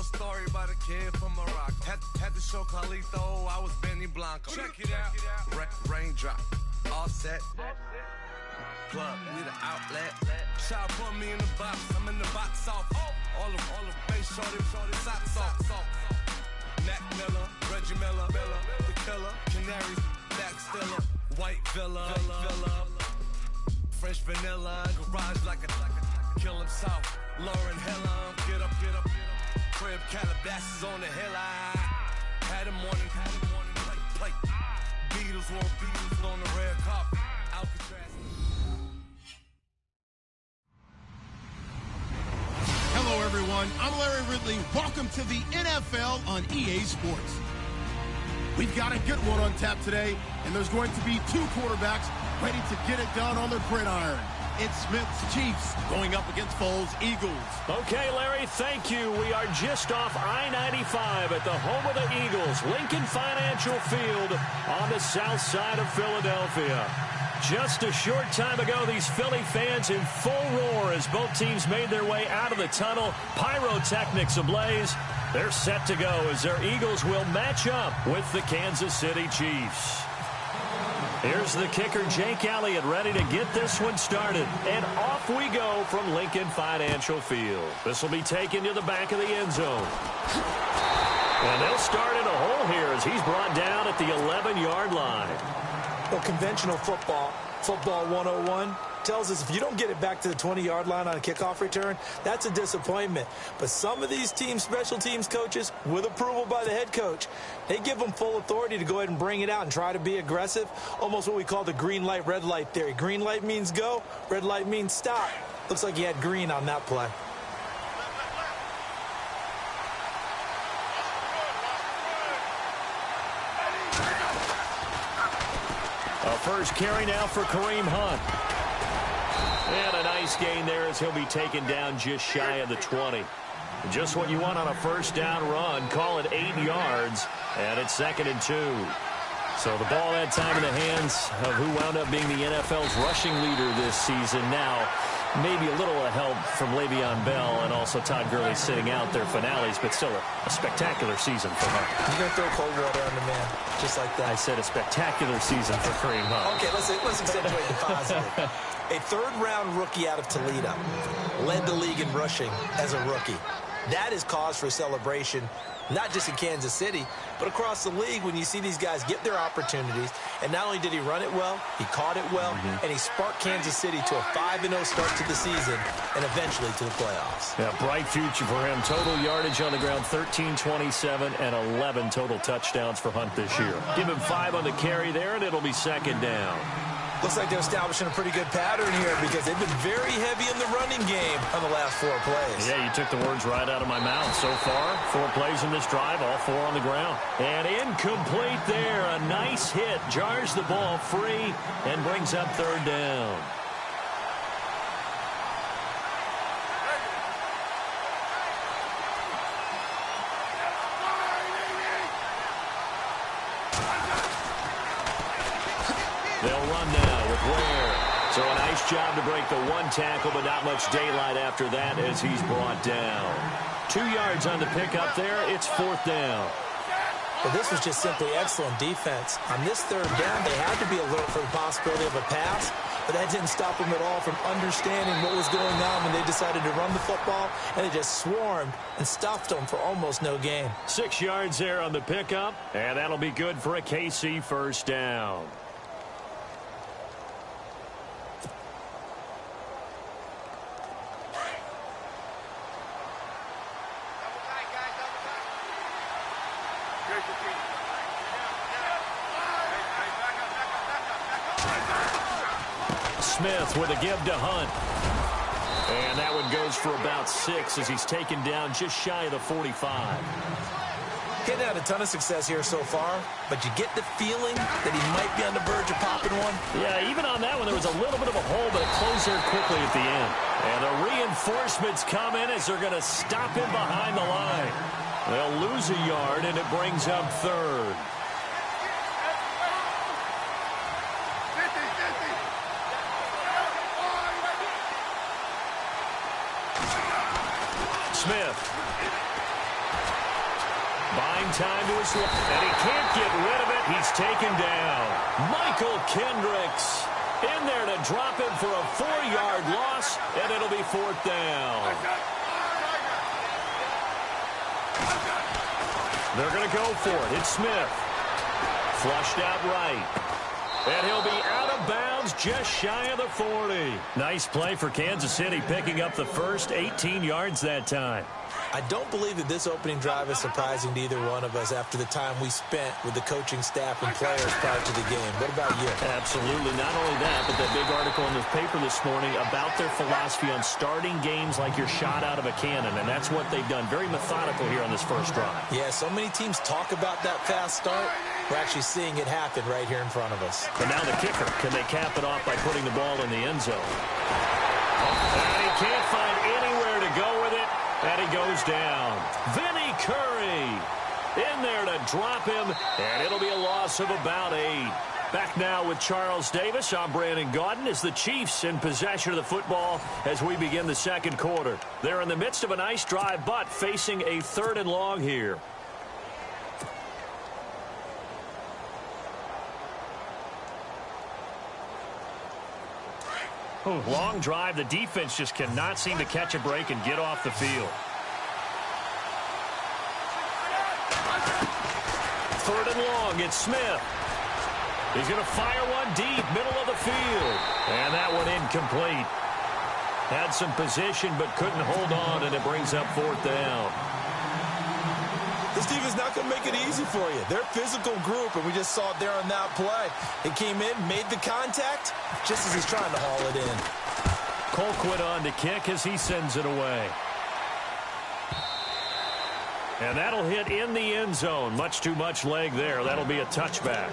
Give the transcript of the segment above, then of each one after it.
story about a kid from Morocco. Had to show Carlito I was Benny Blanco. Check it out. Raindrop. Offset. Plug. We the outlet. Shot put me in the box. I'm in the box off. All the bass shorty socks off. Mac Miller, Reggie Miller, the killer, Canaries, Back Stiller, White Villa, French vanilla, garage like a kill him south. Lauren Hiller, get up. Crib Calabasas on the hill. I had him morning, play. Beatles on the red carpet. Alcatraz. Hello, everyone. I'm Larry Ridley. Welcome to the NFL on EA Sports. We've got a good one on tap today, and there's going to be two quarterbacks ready to get it done on the gridiron. It's Smith's Chiefs going up against Foles' Eagles. Okay, Larry, thank you. We are just off I-95 at the home of the Eagles, Lincoln Financial Field on the south side of Philadelphia. Just a short time ago, these Philly fans in full roar as both teams made their way out of the tunnel. Pyrotechnics ablaze. They're set to go as their Eagles will match up with the Kansas City Chiefs. Here's the kicker, Jake Elliott, ready to get this one started. And off we go from Lincoln Financial Field. This will be taken to the back of the end zone. And they'll start in a hole here as he's brought down at the 11-yard line. Well, conventional football 101, tells us if you don't get it back to the 20-yard line on a kickoff return, that's a disappointment. But some of these teams, special teams coaches, with approval by the head coach, they give them full authority to go ahead and bring it out and try to be aggressive, almost what we call the green light, red light theory. Green light means go, red light means stop. Looks like he had green on that play. A first carry now for Kareem Hunt. And a nice gain there as he'll be taken down just shy of the 20. Just what you want on a first down run. Call it 8 yards, and it's 2nd and 2. So the ball that time in the hands of who wound up being the NFL's rushing leader this season. Now, maybe a little help from Le'Veon Bell and also Todd Gurley sitting out their finales, but still a spectacular season for Hunt. You're going to throw cold water on the man, just like that. I said a spectacular season for Kareem Hunt. Okay, let's accentuate the positive. A third-round rookie out of Toledo led the league in rushing as a rookie. That is cause for celebration, not just in Kansas City, but across the league when you see these guys get their opportunities. And not only did he run it well, he caught it well, and he sparked Kansas City to a 5-0 start to the season and eventually to the playoffs. Yeah, bright future for him. Total yardage on the ground, 1327, and 11 total touchdowns for Hunt this year. Give him 5 on the carry there, and it'll be 2nd down. Looks like they're establishing a pretty good pattern here because they've been very heavy in the running game on the last 4 plays. Yeah, you took the words right out of my mouth. So far, 4 plays in this drive, all 4 on the ground. And incomplete there. A nice hit. Jars the ball free and brings up 3rd down. They'll run now with Ware. So a nice job to break the 1 tackle, but not much daylight after that as he's brought down. 2 yards on the pickup there. It's 4th down. Well, this was just simply excellent defense. On this 3rd down, they had to be alert for the possibility of a pass, but that didn't stop them at all from understanding what was going on when they decided to run the football, and they just swarmed and stuffed them for almost no gain. 6 yards there on the pickup, and that'll be good for a KC first down. Smith with a give to Hunt. And that one goes for about 6 as he's taken down just shy of the 45. Getting had a ton of success here so far, but you get the feeling that he might be on the verge of popping one. Yeah, even on that one, there was a little bit of a hole, but it closed there quickly at the end. And the reinforcements come in as they're going to stop him behind the line. They'll lose a yard, and it brings up 3rd. Smith find time to his left. And he can't get rid of it. He's taken down. Michael Kendricks in there to drop him for a 4-yard loss, and it'll be 4th down. They're going to go for it. It's Smith. Flushed out right. And he'll be out of bounds just shy of the 40. Nice play for Kansas City, picking up the first 18 yards that time. I don't believe that this opening drive is surprising to either one of us after the time we spent with the coaching staff and players prior to the game. What about you? Absolutely. Not only that, but that big article in the paper this morning about their philosophy on starting games like you're shot out of a cannon, and that's what they've done. Very methodical here on this first drive. Yeah, so many teams talk about that fast start. We're actually seeing it happen right here in front of us. And now the kicker. Can they cap it off by putting the ball in the end zone? And he can't find anywhere to go with it. And he goes down. Vinny Curry in there to drop him, and it'll be a loss of about 8. Back now with Charles Davis. I'm Brandon Gaudin as the Chiefs in possession of the football as we begin the second quarter. They're in the midst of a nice drive, but facing a 3rd and long here. Long drive. The defense just cannot seem to catch a break and get off the field. 3rd and long. It's Smith. He's going to fire one deep, middle of the field. And that one incomplete. Had some position but couldn't hold on, and it brings up 4th down. This team is not going to make it easy for you. They're a physical group, and we just saw it there on that play. It came in, made the contact, just as he's trying to haul it in. Colquitt on to kick as he sends it away. And that'll hit in the end zone. Much too much leg there. That'll be a touchback.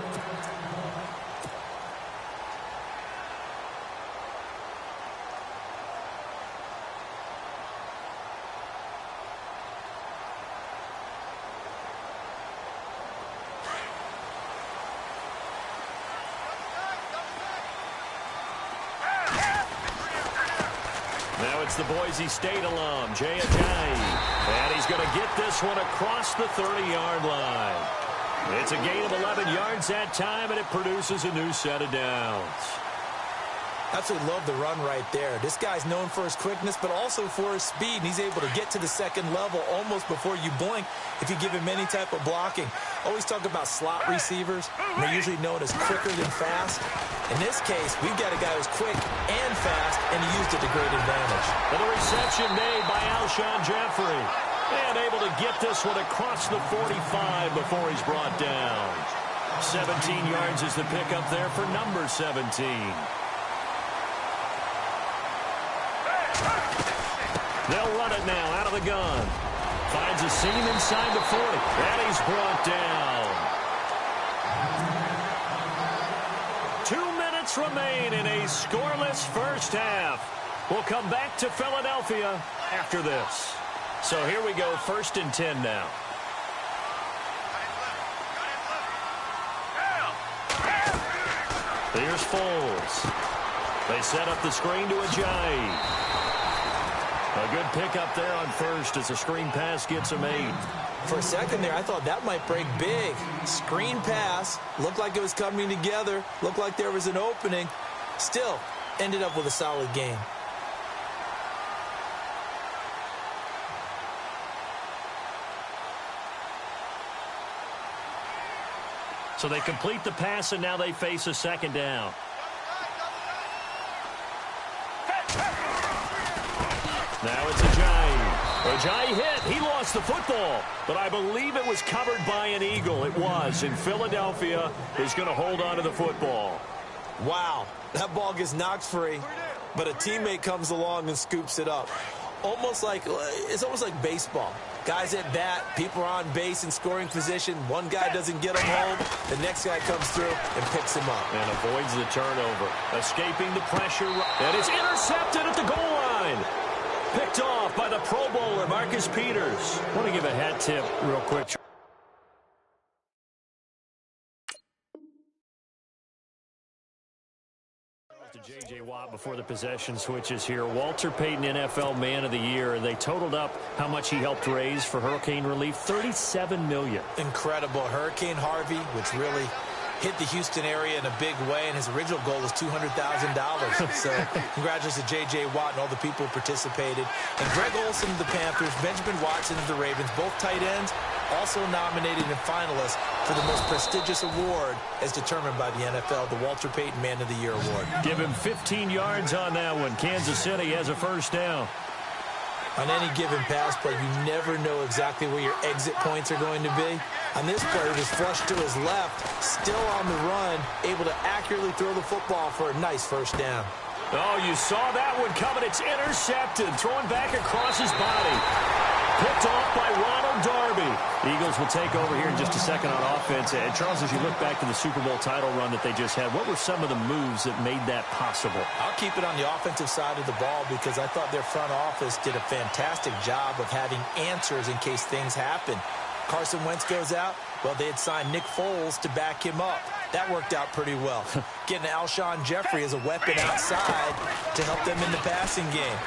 It's the Boise State alum, Jay Ajayi. And he's going to get this one across the 30-yard line. It's a gain of 11 yards that time, and it produces a new set of downs. Absolutely love the run right there. This guy's known for his quickness, but also for his speed. And he's able to get to the second level almost before you blink if you give him any type of blocking. Always talk about slot receivers. And they're usually known as quicker than fast. In this case, we've got a guy who's quick and fast, and he used it to great advantage. And the reception made by Alshon Jeffrey. And able to get this one across the 45 before he's brought down. 17 yards is the pickup there for number 17. They'll run it now out of the gun. Finds a seam inside the 40. And he's brought down. 2 minutes remain in a scoreless first half. We'll come back to Philadelphia after this. So here we go, 1st and 10 now. Here's Foles. They set up the screen to Ajayi. A good pickup there on first as the screen pass gets him 8. For a second there, I thought that might break big. Screen pass. Looked like it was coming together. Looked like there was an opening. Still, ended up with a solid game. So they complete the pass, and now they face a 2nd down. Now it's Ajayi. Ajayi hit. He lost the football, but I believe it was covered by an Eagle. It was, and Philadelphia is going to hold on to the football. Wow, that ball gets knocked free, but a teammate comes along and scoops it up. It's almost like baseball. Guys at bat, people are on base in scoring position. One guy doesn't get him home. The next guy comes through and picks him up. And avoids the turnover. Escaping the pressure. And it's intercepted at the goal line. Picked off by the Pro Bowler, Marcus Peters. I want to give a hat tip real quick. J.J. Watt before the possession switches here. Walter Payton, NFL Man of the Year. They totaled up how much he helped raise for hurricane relief, $37 million. Incredible. Hurricane Harvey, which really hit the Houston area in a big way, and his original goal was $200,000. So congratulations to J.J. Watt and all the people who participated. And Greg Olsen of the Panthers, Benjamin Watson of the Ravens, both tight ends, also nominated and finalists for the most prestigious award as determined by the NFL, the Walter Payton Man of the Year Award. Give him 15 yards on that one. Kansas City has a first down. On any given pass play, you never know exactly where your exit points are going to be. On this play, he was flushed to his left, still on the run, able to accurately throw the football for a nice first down. Oh, you saw that one coming. It's intercepted, thrown back across his body. Picked off by Ronald Darby. Eagles will take over here in just a second on offense. And Charles, as you look back to the Super Bowl title run that they just had, what were some of the moves that made that possible? I'll keep it on the offensive side of the ball because I thought their front office did a fantastic job of having answers in case things happen. Carson Wentz goes out. Well, they had signed Nick Foles to back him up. That worked out pretty well. Getting Alshon Jeffrey as a weapon outside to help them in the passing game.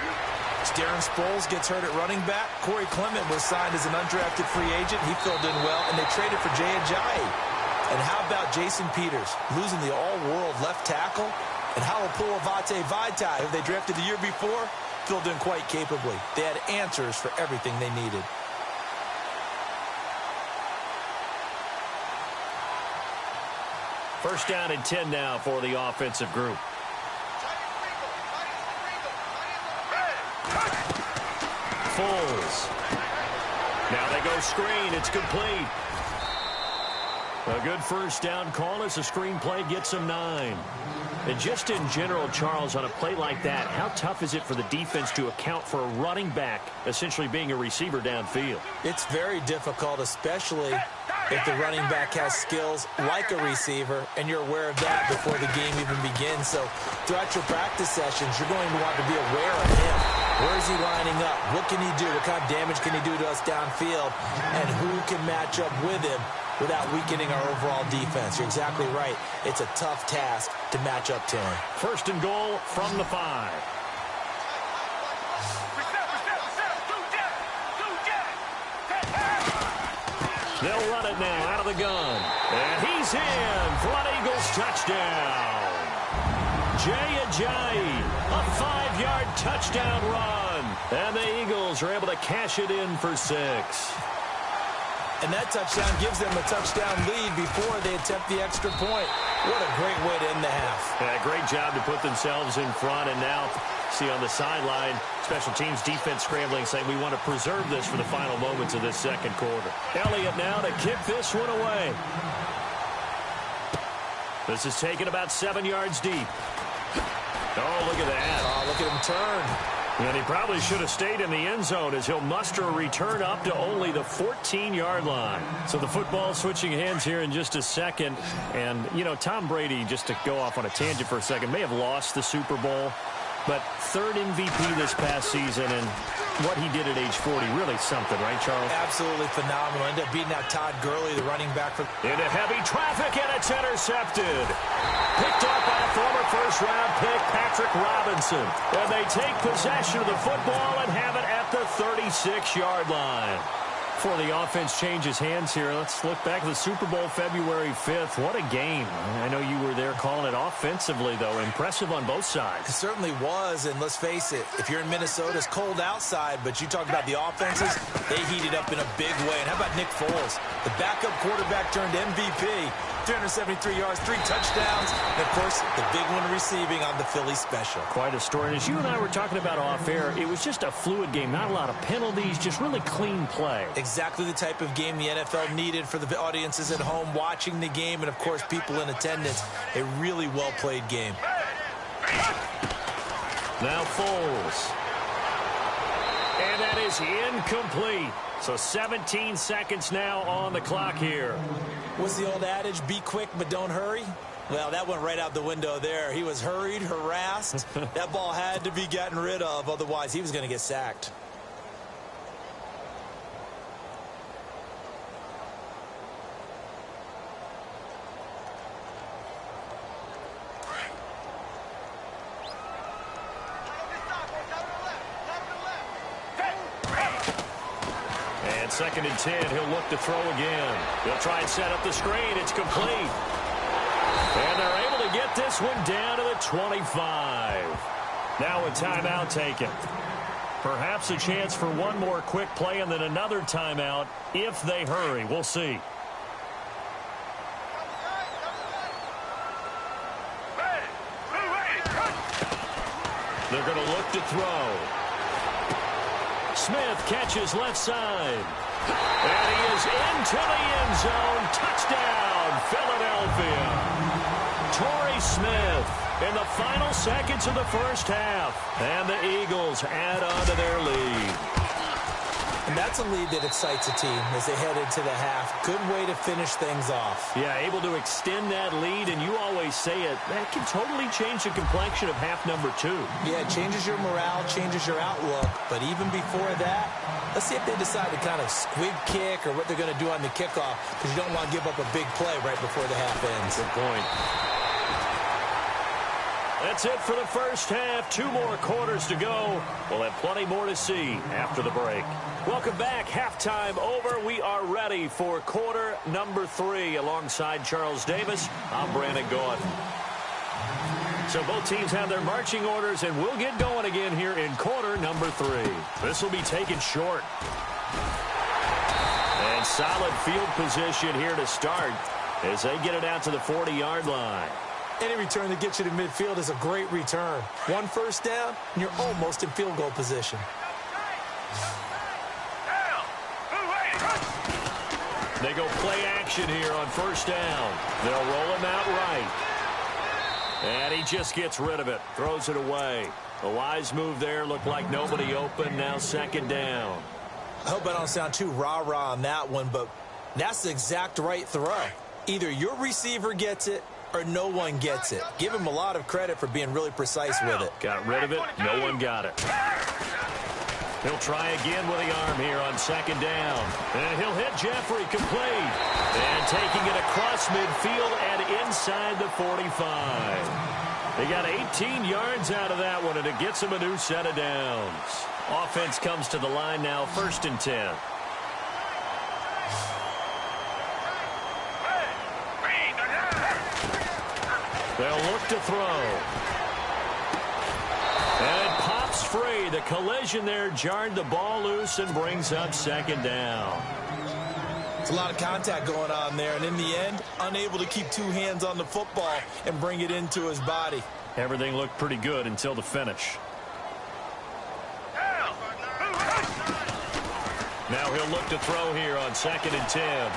Darren Sproles gets hurt at running back. Corey Clement was signed as an undrafted free agent. He filled in well, and they traded for Jay Ajayi. And how about Jason Peters losing the all-world left tackle? And Halapoulivaati Vaitai, who they drafted the year before, filled in quite capably. They had answers for everything they needed. First down and 10 now for the offensive group. Foles. Now they go screen. It's complete. A good first down call as the screen play gets them 9. And just in general, Charles, on a play like that, how tough is it for the defense to account for a running back essentially being a receiver downfield? It's very difficult, especially if the running back has skills like a receiver, and you're aware of that before the game even begins. So throughout your practice sessions, you're going to want to be aware of him. Where is he lining up? What can he do? What kind of damage can he do to us downfield? And who can match up with him without weakening our overall defense? You're exactly right. It's a tough task to match up to him. First and goal from the 5. They'll run it now out of the gun. And he's in for an Eagles touchdown. Jay Ajayi, a 5-yard touchdown run. And the Eagles are able to cash it in for 6. And that touchdown gives them a touchdown lead before they attempt the extra point. What a great way to end the half. Yeah, great job to put themselves in front. And now, see on the sideline, special teams defense scrambling, saying we want to preserve this for the final moments of this second quarter. Elliott now to kick this one away. This is taken about 7 yards deep. Oh, look at that. Oh, look at him turn. And he probably should have stayed in the end zone as he'll muster a return up to only the 14-yard line. So the football switching hands here in just a second. And, you know, Tom Brady, just to go off on a tangent for a second, may have lost the Super Bowl, but third MVP this past season, and what he did at age 40, really something, right, Charles? Absolutely phenomenal. Ended up beating out Todd Gurley, the running back. Into heavy traffic, and it's intercepted. Picked up by a former first-round pick, Patrick Robinson. And they take possession of the football and have it at the 36-yard line. Before the offense changes hands here, let's look back at the Super Bowl February 5th. What a game. I know you were there calling it offensively, though. Impressive on both sides. It certainly was, and let's face it, if you're in Minnesota, it's cold outside, but you talk about the offenses, they heated up in a big way. And how about Nick Foles, the backup quarterback turned MVP, 373 yards, 3 touchdowns, and, of course, the big one receiving on the Philly special. Quite a story. And as you and I were talking about off air, it was just a fluid game, not a lot of penalties, just really clean play. Exactly the type of game the NFL needed for the audiences at home watching the game and, of course, people in attendance. A really well-played game. Now Foles. And that is incomplete. So 17 seconds now on the clock here. What's the old adage? Be quick, but don't hurry? Well, that went right out the window there. He was hurried, harassed. That ball had to be gotten rid of. Otherwise, he was going to get sacked. And 2nd and 10, he'll look to throw again. He'll try and set up the screen. It's complete. And they're able to get this one down to the 25. Now a timeout taken. Perhaps a chance for one more quick play and then another timeout if they hurry. We'll see. They're going to look to throw. Smith catches left side. And he is into the end zone. Touchdown, Philadelphia. Torrey Smith in the final seconds of the first half. And the Eagles add on to their lead. And that's a lead that excites a team as they head into the half. Good way to finish things off. Yeah, able to extend that lead, and you always say it, that can totally change the complexion of half number 2. Yeah, it changes your morale, changes your outlook. But even before that, let's see if they decide to kind of squib kick or what they're going to do on the kickoff, because you don't want to give up a big play right before the half ends. Good point. That's it for the first half. 2 more quarters to go. We'll have plenty more to see after the break. Welcome back. Halftime over. We are ready for quarter number 3. Alongside Charles Davis, I'm Brandon Gaudin. So both teams have their marching orders, and we'll get going again here in quarter number 3. This will be taken short. And solid field position here to start as they get it out to the 40-yard line. Any return that gets you to midfield is a great return. 1 first down, and you're almost in field goal position. They go play action here on first down. They'll roll him out right. And he just gets rid of it. Throws it away. A wise move there. Looked like nobody open. Now 2nd down. I hope I don't sound too rah-rah on that one, but that's the exact right throw. Either your receiver gets it or no one gets it. Give him a lot of credit for being really precise with it. Got rid of it. No one got it. He'll try again with the arm here on 2nd down. And he'll hit Jeffrey complete. And taking it across midfield and inside the 45. They got 18 yards out of that one, and it gets him a new set of downs. Offense comes to the line now, 1st and 10. They'll look to throw. And it pops free. The collision there jarred the ball loose and brings up 2nd down. It's a lot of contact going on there, and in the end, unable to keep 2 hands on the football and bring it into his body. Everything looked pretty good until the finish. Now he'll look to throw here on 2nd and 10.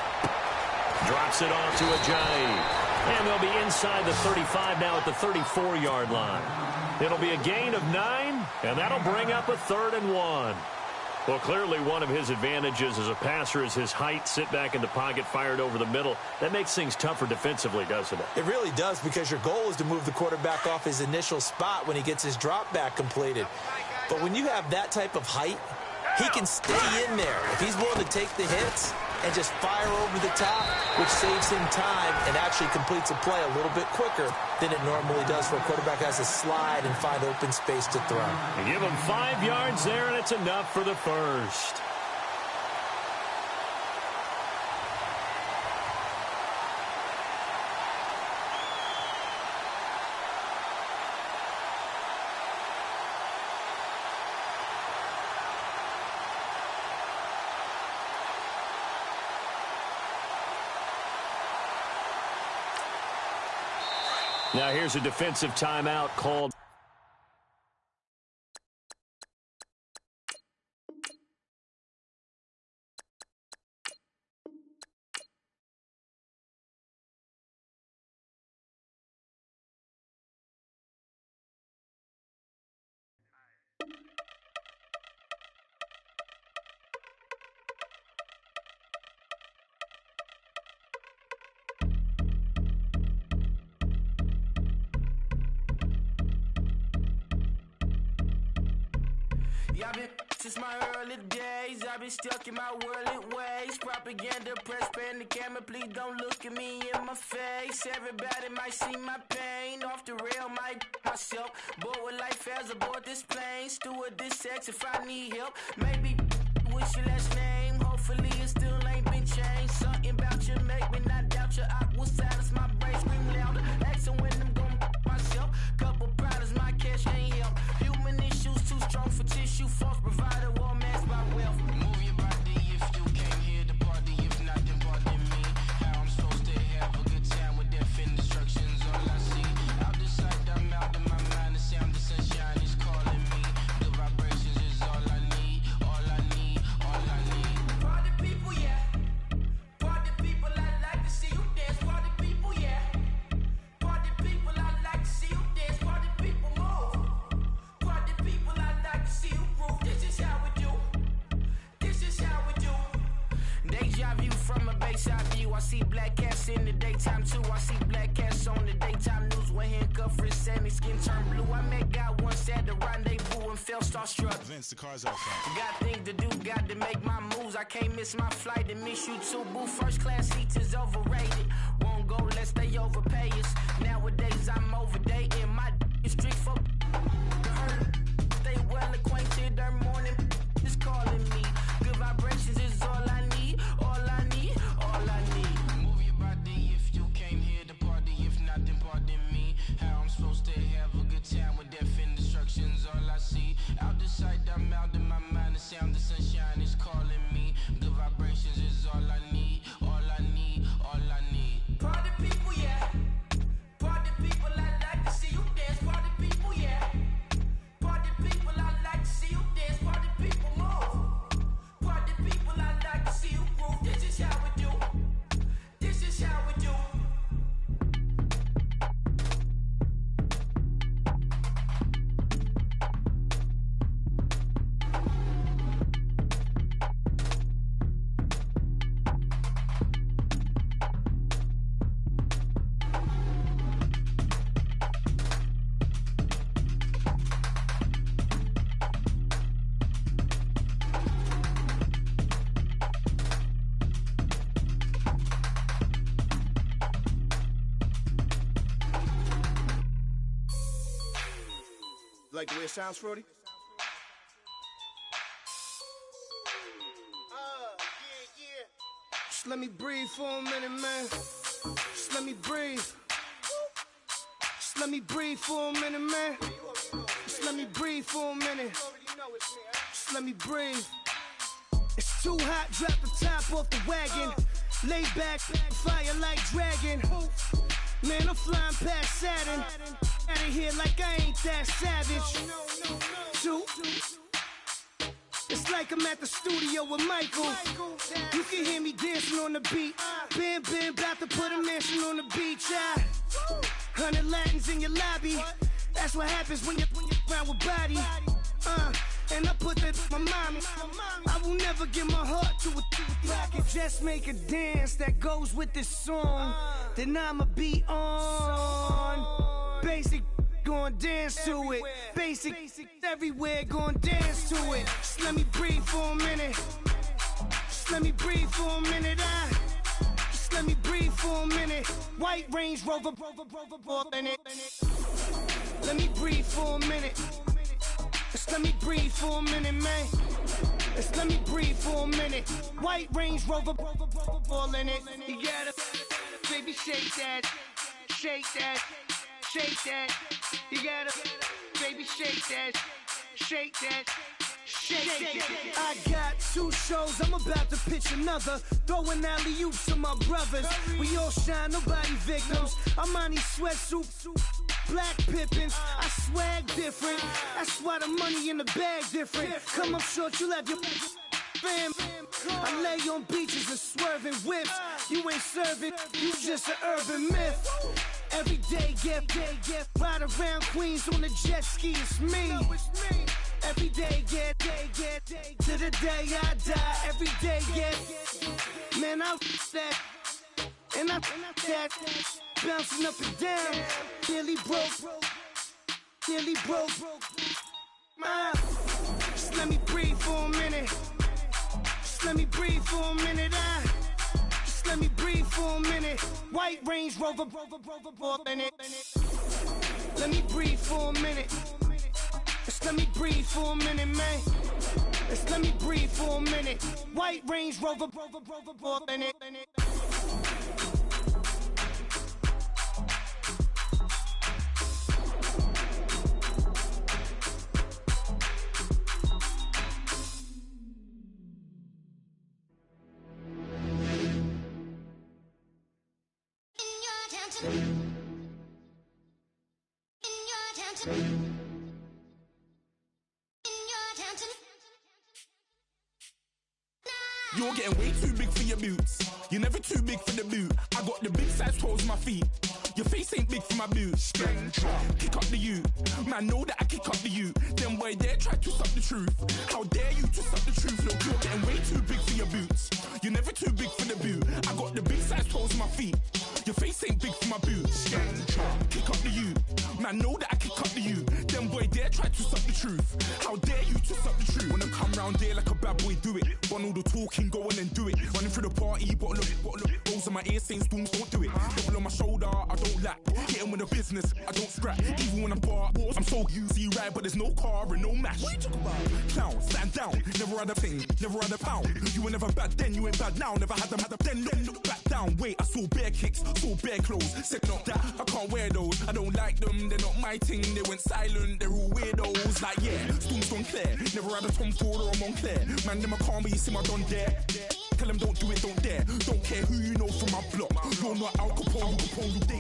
Drops it off to Ajayi. And they'll be inside the 35 now at the 34-yard line. It'll be a gain of 9, and that'll bring up a 3rd and 1. Well, clearly one of his advantages as a passer is his height, sit back in the pocket, fired over the middle. That makes things tougher defensively, doesn't it? It really does, because your goal is to move the quarterback off his initial spot when he gets his drop back completed. But when you have that type of height, he can stay in there. If he's willing to take the hits and just fire over the top, which saves him time and actually completes a play a little bit quicker than it normally does for a quarterback who has to slide and find open space to throw. They give him 5 yards there, and it's enough for the first. Now here's a defensive timeout called. I've been since my early days. I've been stuck in my worldly ways. Propaganda, press, pan the camera. Please don't look at me in my face. Everybody might see my pain. Off the rail, might myself. Bored with life as aboard this plane. Steward this sex if I need help. Maybe what's your last name? Hopefully it still ain't been changed. Something about you make me not doubt your aqua silence. My brain scream louder. Asking when I'm gon' myself. Couple problems, my cash ain't help. Human issues too strong for tissue. False provider, war masked by wealth. Move your body if you came here to party. If not, then pardon me. How I'm supposed to have a good time with death and destruction's all I see. Out the sight, I'm out of my mind. The sound of sunshine is calling me. The vibrations is all I need. All I need, all I need. Party people, yeah. Party people, I like to see you dance. Party people, yeah. Party people, I like to see you dance. Party people, move. Party people, I like to see you groove. This is how we do. This is how we do. Deja vu from a bayside view. I see black cats in the daytime too. I see black cats on the daytime news. When handcuffed, wrist sandy, skin turned blue. I met God once at the rendezvous and felt starstruck. Vince, the car's outside. Got things to do, got to make my moves. I can't miss my flight and miss you too. Boo, first class seats is overrated. Won't go, let's stay overpay us. Nowadays I'm overdating. My is strict for stay well acquainted. Their morning is calling me. Good vibrations is all I need. All I need, all I need. Move your body if you came here to party. If not, then pardon me. How I'm supposed to have a good time with death and destruction's all I see. Out the sight, I'm out of my mind. The sound of sunshine is calling me. Good vibrations is all I need. All I need, all I need. Party people, yeah. Party people, I like to see you dance. Party people, yeah. Party people, I like to see you dance. Party people, move. Party people, I like to see you groove. This is how we do. This is how we do. Like the way it sounds, Frody? Yeah. Just let me breathe for a minute, man. Just let me breathe. Just let me breathe for a minute, man. Just let me breathe for a minute. Just let me breathe. It's too hot, drop the top off the wagon. Lay back, fire like dragon. Man, I'm flying past Saturn. Out of here like I ain't that savage. Two. It's like I'm at the studio with Michael. You can hear me dancing on the beat. Bam, about to put a mansion on the beach. 100 Latins in your lobby. That's what happens when you're around with body. And I put that in my mommy. I will never give my heart to a I can just make a dance that goes with this song. Then I'ma be on. Basic, gon' dance to it. Basic, everywhere, gon' dance to it. Just let me breathe for a minute. Just let me breathe for a minute. Just let me breathe for a minute. White Range Rover, in it. Let me breathe for a minute. Just let me breathe for a minute, man. Just let me breathe for a minute. White Range Rover, all in it. You gotta, baby, shake that, shake that, shake that. You gotta, baby, shake that, shake that. Shake. I got 2 shows, I'm about to pitch another. Throwing alley-oops to my brothers. We all shine, nobody victims. I'm on these sweatsuits, black Pippins. I swag different. That's why the money in the bag different. Come up short, you'll have your fam. I lay on beaches and swerving whips. You ain't serving, you just an urban myth. Every day, get ride around Queens on the jet ski, it's me. Every day, get to the day I die. Every day, get man, I that and I that bouncing up and down. Nearly broke. Just let me breathe for a minute. Just let me breathe for a minute. Just let me breathe for a minute. White Range Rover, in it. Let me breathe for a minute. Just let me breathe for a minute, man. Let's let me breathe for a minute. White Range Rover, in it. You're getting way too big for your boots. You're never too big for the boot. I got the big size toes on my feet. Your face ain't big for my boots. Kick up the you. Man, know that I kick up the you. Them boy there try to suck the truth. How dare you to suck the truth? Look, you're getting way too big for your boots. You're never too big for the boot. I got the big size toes on my feet. Your face ain't big for my boots. Kick up the you. Man, know that I kick up the you. Them boy there try to suck the truth. How dare you to suck the truth? Wanna come round there like a bad boy, do it. Want all the talking, go on and do it. Running through the party, bottle up. Rolls on my ear saying storms, don't do it. Double on my shoulder, I don't lack. Hitting with the business, I don't scrap. Even when I'm bar, I'm so easy right, but there's no car and no match. What you talking about? Clown, stand down. Never had a thing, never had a pound. You were never bad then, you ain't bad now. Never had them, then look back down. Wait, I saw bare kicks, saw bare clothes. Said not that, I can't wear those. I don't like them, they're not my thing. They went silent, they're all weirdos. Like yeah, storms gone clear. Never had a Tom Ford or a Montclair. Man, them I can't be, you see my done there. Tell them don't do it, don't dare. Don't care who you know from my block. You're not Al Capone,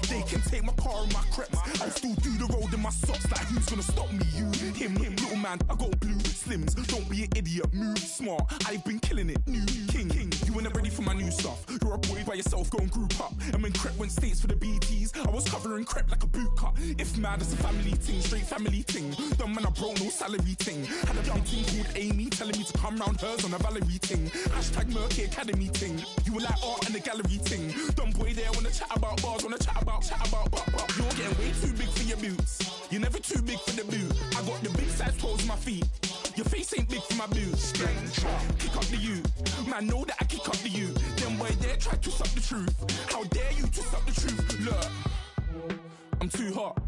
they can take my car and my creps. I'll still do the road in my socks. Like who's gonna stop me? You, him, little man. I got blue slims. Don't be an idiot, move smart. I've been killing it, new king. You were never ready for my new stuff. You're a boy by yourself, go and group up. And when Crep went states for the BTs, I was covering Crep like a boot cut. If mad, it's a family thing, straight family thing. Dumb man, I broke no salary thing. Had a young thing called Amy telling me to come round hers on a Valerie thing. Hashtag Murky Academy thing. You were like art and the gallery thing. Dumb boy there wanna chat about bars, wanna chat about. You're getting way too big for your boots. You're never too big for the boot. I got the big size toes on my feet. Your face ain't big for my boots. Kick up the you. Man, know that I kick up the you. Them boy there try to suck the truth. How dare you to suck the truth? Look, I'm too hot.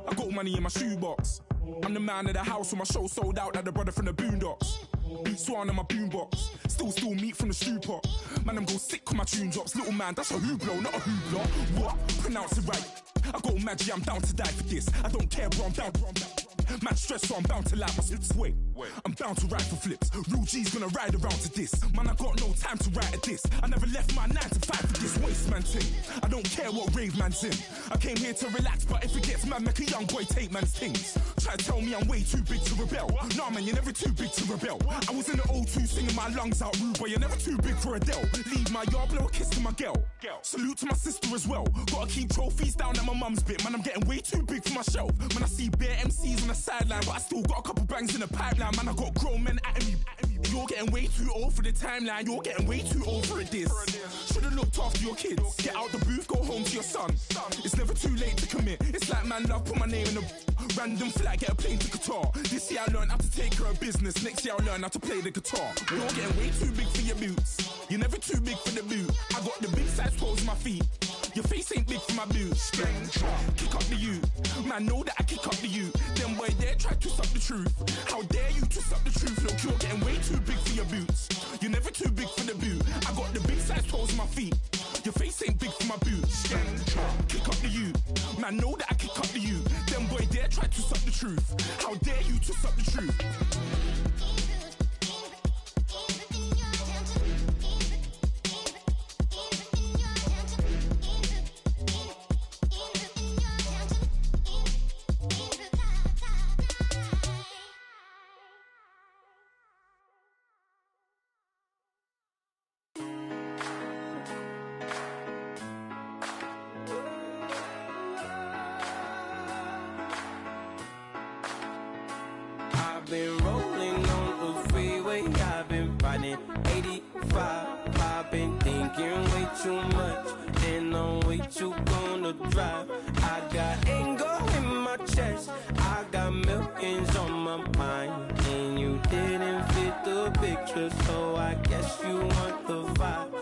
I got money in my shoebox. I'm the man of the house when my show sold out like the brother from the Boondocks. Beat Swan on my boombox. Still meat from the stew pot. Man, I'm go sick when my tune drops. Little man, that's a hooplo, not a hoopla. What? Pronounce it right. I got magic, I'm down to die for this. I don't care, bro, I'm down. Man stressed, so I'm bound to lie my slips. Wait, I'm bound to ride for flips. Real G's gonna ride around to this. Man, I got no time to write at this. I never left my 9 to 5 for this waste man thing. I don't care what rave man's in. I came here to relax, but if it gets mad, make a young boy take man's things. Try to tell me I'm way too big to rebel. Nah, man, you're never too big to rebel. I was in the O2 singing my lungs out rude, but you're never too big for Adele. Leave my yard, blow a kiss to my girl. Salute to my sister as well. Gotta keep trophies down at my mum's bit. Man, I'm getting way too big for my shelf. Man, I see bare MCs on the sideline, but I still got a couple bangs in the pipeline. Man, I got grown men at me. You're getting way too old for the timeline. You're getting way too old for a diss. Should've looked after your kids. Get out the booth, go home to your son. It's never too late to commit. It's like man love, put my name in a random flight, get a plane to Qatar. This year I learned how to take care of business. Next year I'll learn how to play the guitar. You're getting way too big for your boots. You're never too big for the boot. I got the big size toes on my feet. Your face ain't big for my boots. Kick up the you. Man, know that I kick up the you. Them boy there try to suck the truth. How dare you to suck the truth? Look, you're getting way too big for your boots. You're never too big for the boot. I got the big size toes on my feet. Your face ain't big for my boots. Kick up the you. Man, know that I kick up the you. Them boy there try to suck the truth. How dare you to suck the truth? Been rolling on the freeway, I've been riding 85. I've been thinking way too much, and I'm way too gonna drive. I got anger in my chest, I got millions on my mind, and you didn't fit the picture, so I guess you want the vibe.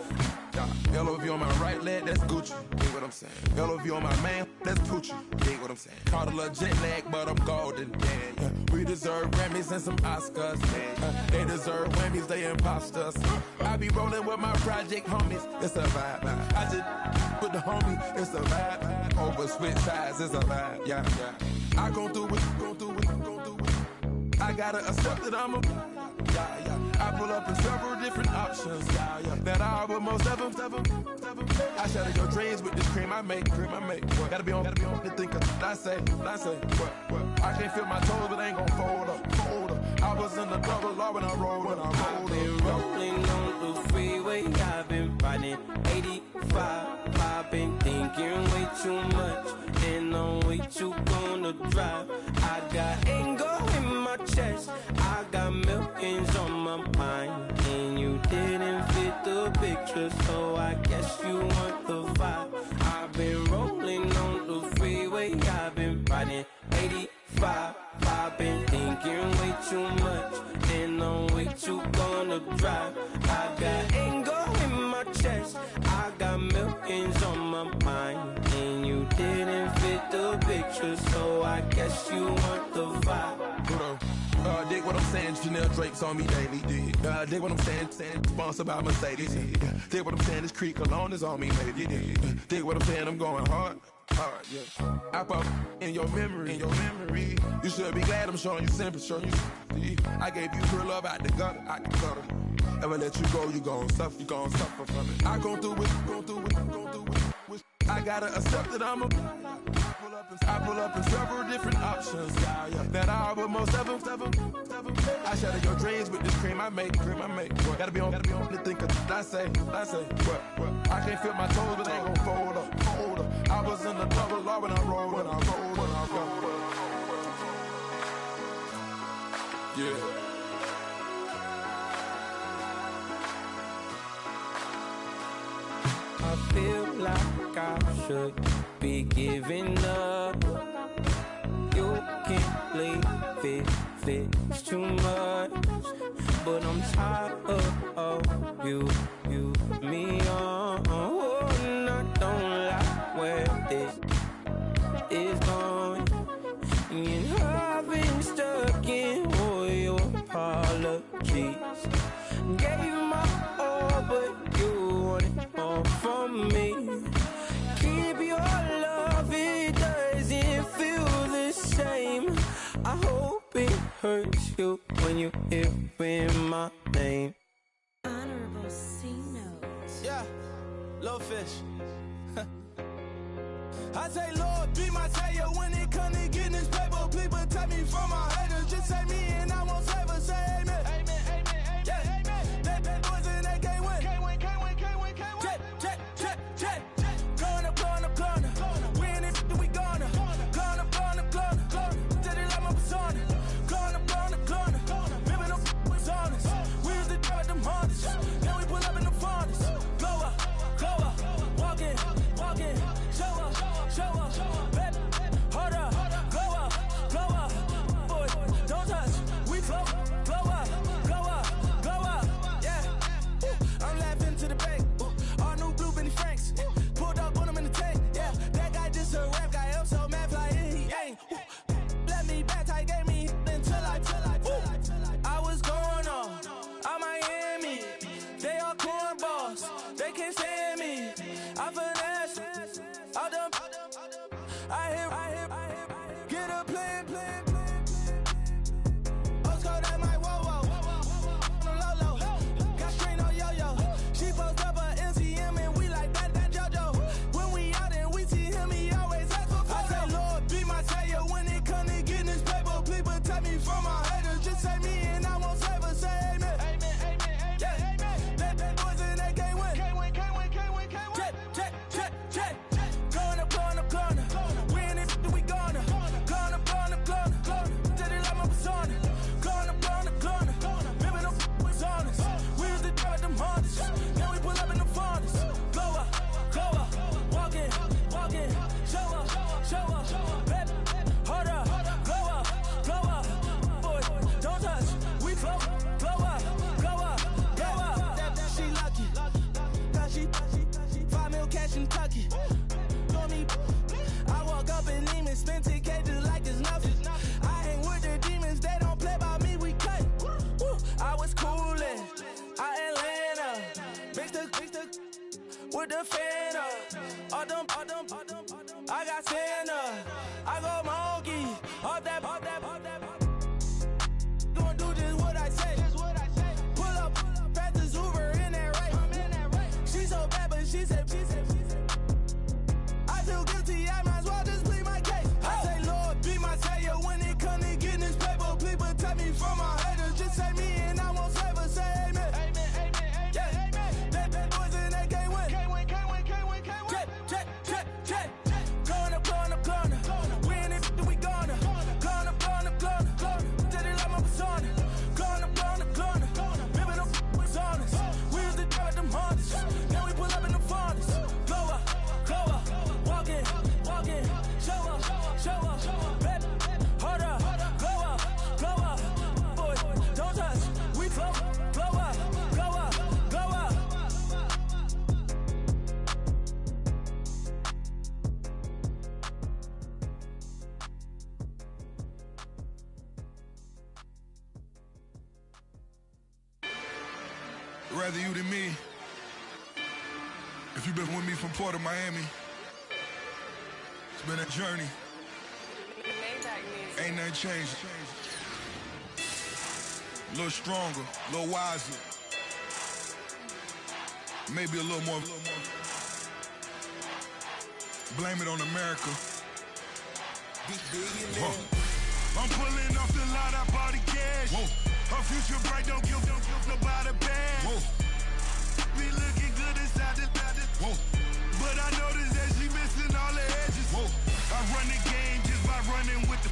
LOV on my right leg, that's Gucci. Hear what I'm saying? LOV on my man, that's coochie. Dig what I'm saying? Caught a little jet lag, but I'm golden. Yeah. We deserve Grammys and some Oscars. They deserve Whammies, they imposters. I be rolling with my project homies. It's a vibe. I just with the homie. It's a vibe. Over switch sides. It's a vibe. Yeah. I gon' do it. I gotta accept that I'm a. I pull up in several different options. That I but most of them. I shatter your dreams with this cream I make. What? Gotta be on the thinker. I say. What? I can't feel my toes, but ain't gon' fold up. I was in the double law when I rolled. I've been rolling on the freeway. I've been riding 85. I've been thinking way too much, and I'm way too gonna drive. I got anger in my chest. I got millions on my mind, and you didn't fit the picture, so I guess you want the vibe. I've been rolling on the freeway. I've been riding 85. I've been thinking way too much, and I'm way too gonna drive. I got anger in my chest. I got millions on my mind, and you didn't fit the picture, so I guess you want the vibe. Dig what I'm saying, Chanel drapes on me daily. Dig what I'm saying, sponsored by Mercedes. Dig what I'm saying, this Creek alone is on me, baby. Dig what I'm saying, I'm going hard, yeah. I pop in your memory. You should be glad I'm showing you sympathy. I gave you real love out the gutter. Ever let you go, you gon' suffer from it. I gon' do it. I gotta accept that I'm a. I pull up in several different options. That I but most of them. I shatter your dreams with this cream I make. What? Gotta be on the thinker. I say. What? I can't feel my toes, but ain't gon' fold up. I was in the double law when I rolled. Yeah. I feel like I should be giving up. You can't leave it's too much. But I'm tired of you, me on. Oh, and I don't like where this is going. And I've been stuck in all your apologies. Gave my all, but you wanted more from me. Keep your love, it doesn't feel the same. I hope it hurts you when you hear my name. Honorable C notes. Yeah, Lil Fish. I say, Lord, be my savior when it comes to getting this paper. Please protect me from my haters. Just say me and I won't save us. Say amen. Amen. Yeah. Amen. They boys and they can't win. Can't win. Jet. Going up. We in it, we gonna. Going up. Did it like my persona. Going up. Living up was honest. We was the dirt, them hardest. Now we pull up in the furnace. Glow up. Walk in. Show up. Baby, hold up. Glow up. Boys, don't touch. We glow up. Yeah. I'm laughing to the bank. All new blue Benny Franks. Pulled up on him in the tank. Yeah, that guy just a rap guy. I'm so mad fly in, he ain't. Let me back, tight gave me until I was going on. I'm Miami. They all cornballs. They can't stand me. I finesse. All them. I hear. Get a plan. Osco, that might whoa. Low. Got strain on yo-yo. She post up a MCM and we like that JoJo. When we out and we see him, he always ask for photo. I say, Lord, be my savior when it comes to getting this paper. Please protect me from my haters. Just say me and I won't save us. Say amen. Yeah. They boys and they can't win. with the fan up. All them, I got Santa. I go monkey, all that. Gonna do just what I say. Pull up, fast as Uber in that race. She so bad, but she said. I feel guilty, I might as well just plead my case. I say, Lord, be my savior when it comes to getting this paper. People tell me from my haters, just say me and I won't save her. Say amen. Yeah, bad boys and they can't win. Jet. Going up. We in it, we gonna. Going up. Did it like my persona. Going up. Bibbing up was honest. We used to drive them hardest. Now we pull up in the furnace. Glow up. Walking. Show up. Baby, hold up. Glow up. Boys, don't touch. We glow up. Rather you than me. If you've been with me from Port of Miami, it's been a journey. Ain't nothing changed. A little stronger, a little wiser. Maybe a little more. Blame it on America. I'm pulling off the lot, I bought the cash. Whoa. Her future bright, don't give nobody bad. Whoa. Be looking good inside the. Whoa. But I noticed that she missing all the edges. Whoa. I run the game just by running with the.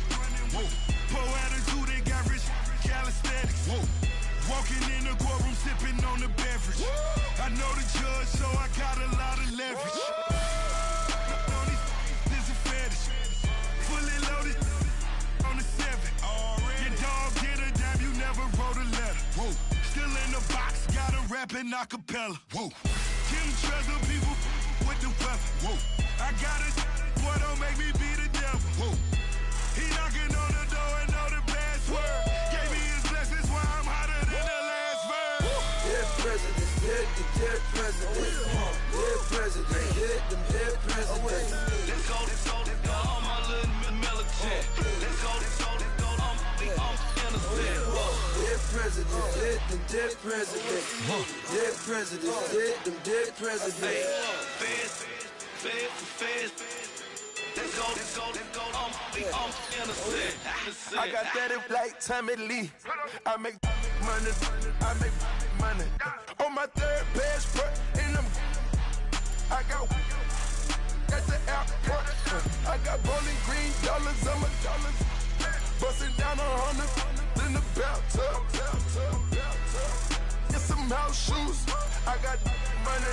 Whoa. Poor attitude, they got rich calisthenics. Whoa. Walking in the courtroom, sipping on the beverage. Whoa. I know the judge, so I got a lot of leverage. This is fetish. Fully loaded on the 7. Your dog get a dime, you never wrote a letter. Whoa. Still in the box, gotta rap in acapella. Whoa. Kim Treasure, people with the weapon. Whoa. I got it, boy, don't make me be the devil. Whoa. He knocking on the door and know the password. Gave me his blessings while I'm hotter than the last verse. Dead presidents, dead presidents. Dead presidents, dead presidents. Let's go, all my little militant. Let's go, I'm innocent. Dead presidents, dead presidents. Dead presidents, dead presidents. Feds. Let's go, I'm innocent. I got that like Tommy Lee. I make money. On my third passport in them. I got at the airport. I got bowling green dollars on my dollars. Busting down 100 in the bathtub. Get some house shoes. I got money.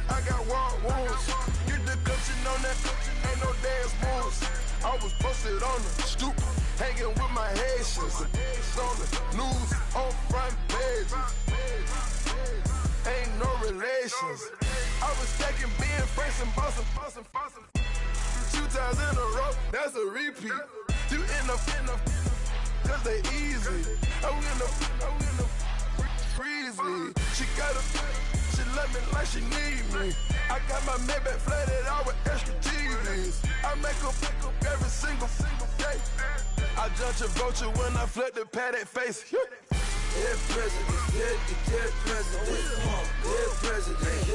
I got wild wounds. Get the coaching on that. Ain't no dance moves. I was posted on the stoop, hanging with my Haitians. On the news, on front pages. Ain't no relations. I was stacking being first and bossing. 2 times in a row, that's a repeat. You end up, cause they easy. I'm in the freezy. She love me like she need me. I got my Maybach flooded out with extra TVs. I make up every single day. I judge a vulture when I flip the Paddock face. Dead presidents, dead presidents. Dead presidents,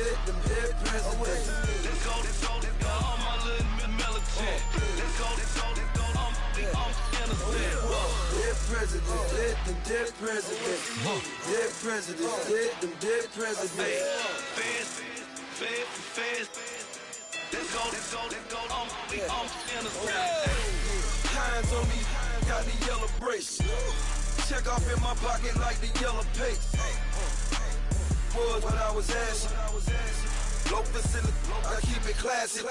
dead presidents. Let's go, all my little militant. Let's go, I'm innocent. Dead presidents, dead presidents. Dead presidents, dead presidents. Feds. Let's go, I'm innocent. Hands on me, got the yellow brace. Check off in my pocket like the yellow paste. Was what I was asking. Low facility, I keep it classy. Build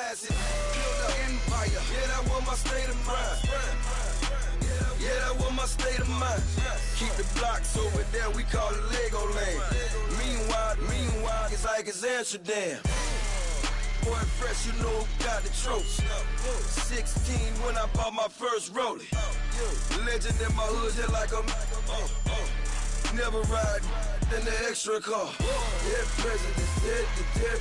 an empire, yeah, that was my state of mind. Yeah, that was my state of mind. Keep the blocks over there, we call it Lego Land. Meanwhile, it's like it's Amsterdam. Boy, fresh, you know who got the trophy. 16 when I bought my first rollie. Legend in my hood, just like a never ride in the extra car. Dead presidents, dead